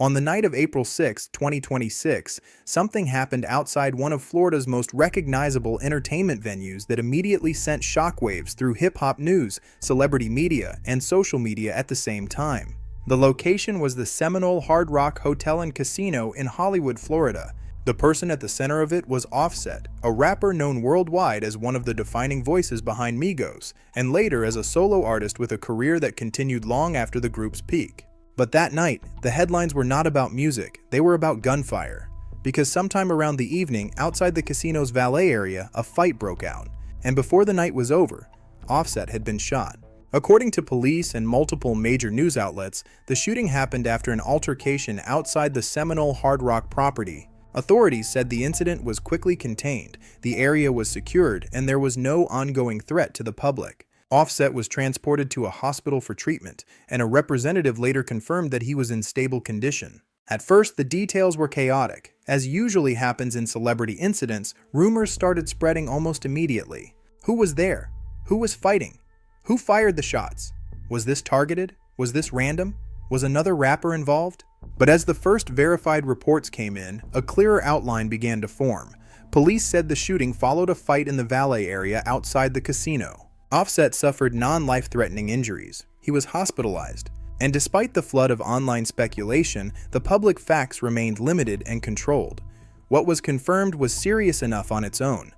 On the night of April 6, 2026, something happened outside one of Florida's most recognizable entertainment venues that immediately sent shockwaves through hip-hop news, celebrity media, and social media at the same time. The location was the Seminole Hard Rock Hotel and Casino in Hollywood, Florida. The person at the center of it was Offset, a rapper known worldwide as one of the defining voices behind Migos, and later as a solo artist with a career that continued long after the group's peak. But that night, the headlines were not about music, they were about gunfire. Because sometime around the evening, outside the casino's valet area, a fight broke out. And before the night was over, Offset had been shot. According to police and multiple major news outlets, the shooting happened after an altercation outside the Seminole Hard Rock property. Authorities said the incident was quickly contained, the area was secured, and there was no ongoing threat to the public. Offset was transported to a hospital for treatment, and a representative later confirmed that he was in stable condition. At first, the details were chaotic. As usually happens in celebrity incidents, rumors started spreading almost immediately. Who was there? Who was fighting? Who fired the shots? Was this targeted? Was this random? Was another rapper involved? But as the first verified reports came in, a clearer outline began to form. Police said the shooting followed a fight in the valet area outside the casino. Offset suffered non-life-threatening injuries. He was hospitalized. And despite the flood of online speculation, the public facts remained limited and controlled. What was confirmed was serious enough on its own.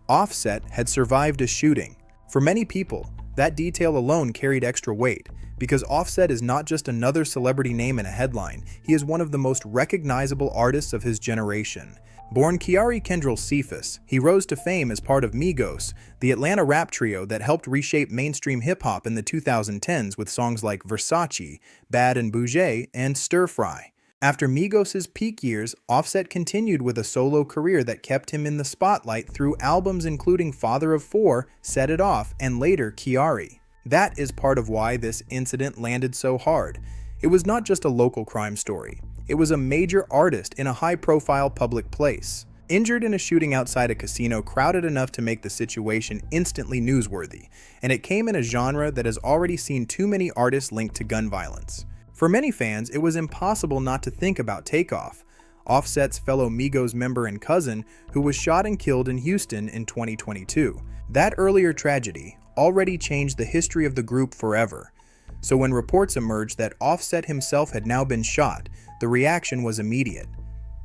Offset had survived a shooting. For many people, that detail alone carried extra weight, because Offset is not just another celebrity name in a headline, he is one of the most recognizable artists of his generation. Born Kiari Kendrell Cephas, he rose to fame as part of Migos, the Atlanta rap trio that helped reshape mainstream hip-hop in the 2010s with songs like Versace, Bad and Boujee, and Stir Fry. After Migos' peak years, Offset continued with a solo career that kept him in the spotlight through albums including Father of Four, Set It Off, and later Kiari. That is part of why this incident landed so hard. It was not just a local crime story. It was a major artist in a high-profile public place. Injured in a shooting outside a casino crowded enough to make the situation instantly newsworthy, and it came in a genre that has already seen too many artists linked to gun violence. For many fans, it was impossible not to think about Takeoff, Offset's fellow Migos member and cousin, who was shot and killed in Houston in 2022. That earlier tragedy already changed the history of the group forever. So when reports emerged that Offset himself had now been shot, the reaction was immediate.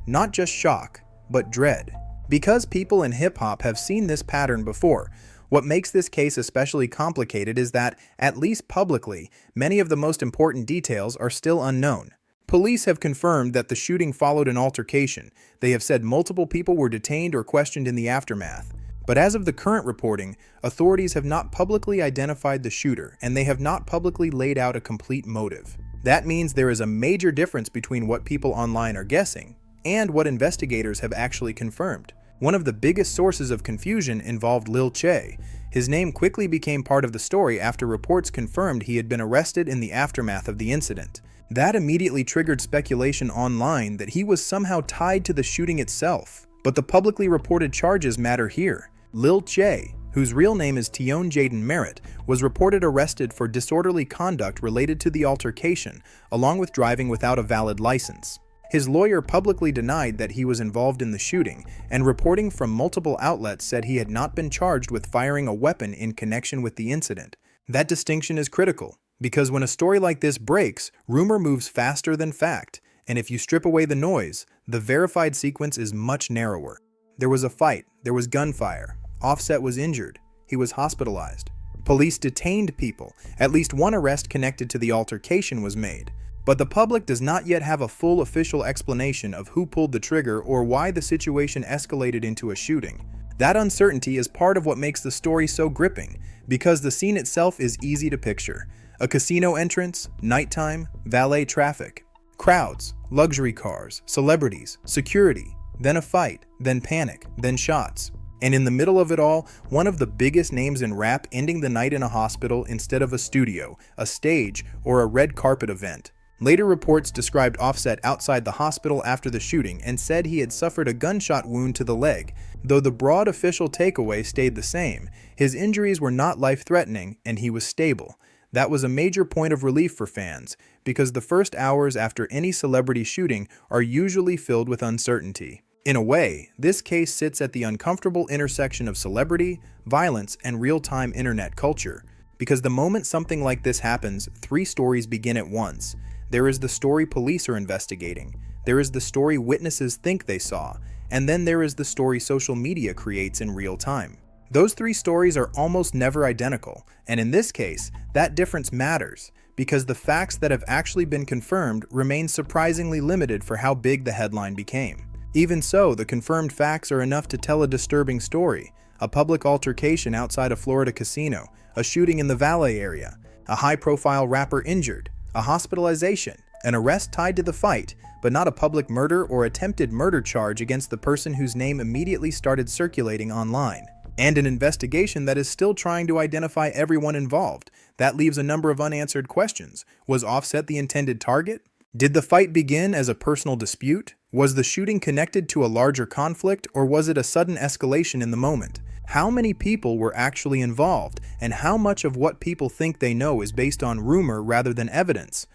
Not just shock, but dread. Because people in hip-hop have seen this pattern before, what makes this case especially complicated is that, at least publicly, many of the most important details are still unknown. Police have confirmed that the shooting followed an altercation. They have said multiple people were detained or questioned in the aftermath. But as of the current reporting, authorities have not publicly identified the shooter, and they have not publicly laid out a complete motive. That means there is a major difference between what people online are guessing and what investigators have actually confirmed. One of the biggest sources of confusion involved Lil Tjay. His name quickly became part of the story after reports confirmed he had been arrested in the aftermath of the incident. That immediately triggered speculation online that he was somehow tied to the shooting itself. But the publicly reported charges matter here. Lil Tjay, whose real name is Tion Jaden Merritt, was reported arrested for disorderly conduct related to the altercation, along with driving without a valid license. His lawyer publicly denied that he was involved in the shooting, and reporting from multiple outlets said he had not been charged with firing a weapon in connection with the incident. That distinction is critical, because when a story like this breaks, rumor moves faster than fact, and if you strip away the noise, the verified sequence is much narrower. There was a fight, there was gunfire, Offset was injured, he was hospitalized. Police detained people, at least one arrest connected to the altercation was made. But the public does not yet have a full official explanation of who pulled the trigger or why the situation escalated into a shooting. That uncertainty is part of what makes the story so gripping, because the scene itself is easy to picture. A casino entrance, nighttime, valet traffic, crowds, luxury cars, celebrities, security, then a fight, then panic, then shots. And in the middle of it all, one of the biggest names in rap ending the night in a hospital instead of a studio, a stage, or a red carpet event. Later reports described Offset outside the hospital after the shooting and said he had suffered a gunshot wound to the leg. Though the broad official takeaway stayed the same, his injuries were not life-threatening and he was stable. That was a major point of relief for fans, because the first hours after any celebrity shooting are usually filled with uncertainty. In a way, this case sits at the uncomfortable intersection of celebrity, violence, and real-time internet culture. Because the moment something like this happens, three stories begin at once. There is the story police are investigating, there is the story witnesses think they saw, and then there is the story social media creates in real time. Those three stories are almost never identical, and in this case, that difference matters, because the facts that have actually been confirmed remain surprisingly limited for how big the headline became. Even so, the confirmed facts are enough to tell a disturbing story: a public altercation outside a Florida casino, a shooting in the valet area, a high-profile rapper injured, a hospitalization, an arrest tied to the fight, but not a public murder or attempted murder charge against the person whose name immediately started circulating online. And an investigation that is still trying to identify everyone involved. That leaves a number of unanswered questions. Was Offset the intended target? Did the fight begin as a personal dispute? Was the shooting connected to a larger conflict, or was it a sudden escalation in the moment? How many people were actually involved, and how much of what people think they know is based on rumor rather than evidence?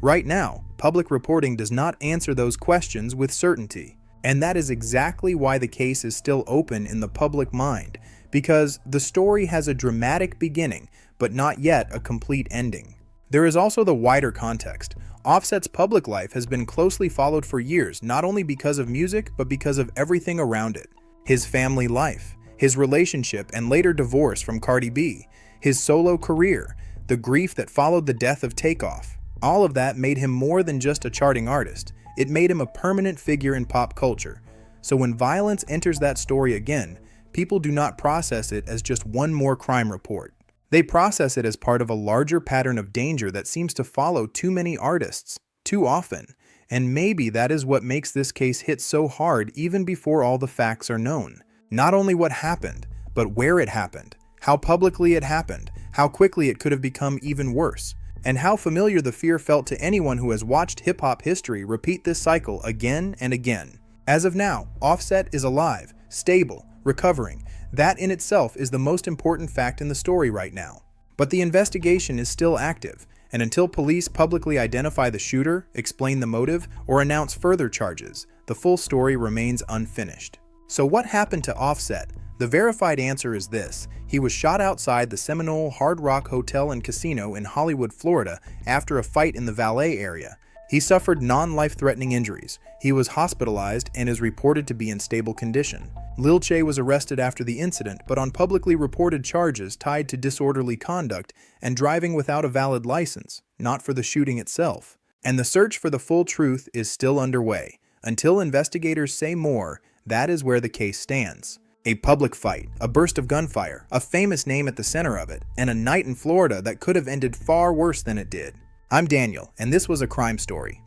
Right now, public reporting does not answer those questions with certainty. And that is exactly why the case is still open in the public mind, because the story has a dramatic beginning, but not yet a complete ending. There is also the wider context. Offset's public life has been closely followed for years, not only because of music, but because of everything around it. His family life, his relationship and later divorce from Cardi B, his solo career, the grief that followed the death of Takeoff. All of that made him more than just a charting artist. It made him a permanent figure in pop culture. So when violence enters that story again, people do not process it as just one more crime report. They process it as part of a larger pattern of danger that seems to follow too many artists, too often. And maybe that is what makes this case hit so hard even before all the facts are known. Not only what happened, but where it happened, how publicly it happened, how quickly it could have become even worse, and how familiar the fear felt to anyone who has watched hip-hop history repeat this cycle again and again. As of now, Offset is alive, stable, recovering. That in itself is the most important fact in the story right now. But the investigation is still active, and until police publicly identify the shooter, explain the motive, or announce further charges, the full story remains unfinished. So what happened to Offset? The verified answer is this: he was shot outside the Seminole Hard Rock Hotel and Casino in Hollywood, Florida, after a fight in the valet area. He suffered non-life-threatening injuries. He was hospitalized and is reported to be in stable condition. Lil Tjay was arrested after the incident, but on publicly reported charges tied to disorderly conduct and driving without a valid license, not for the shooting itself. And the search for the full truth is still underway. Until investigators say more, that is where the case stands. A public fight, a burst of gunfire, a famous name at the center of it, and a night in Florida that could have ended far worse than it did. I'm Daniel, and this was a crime story.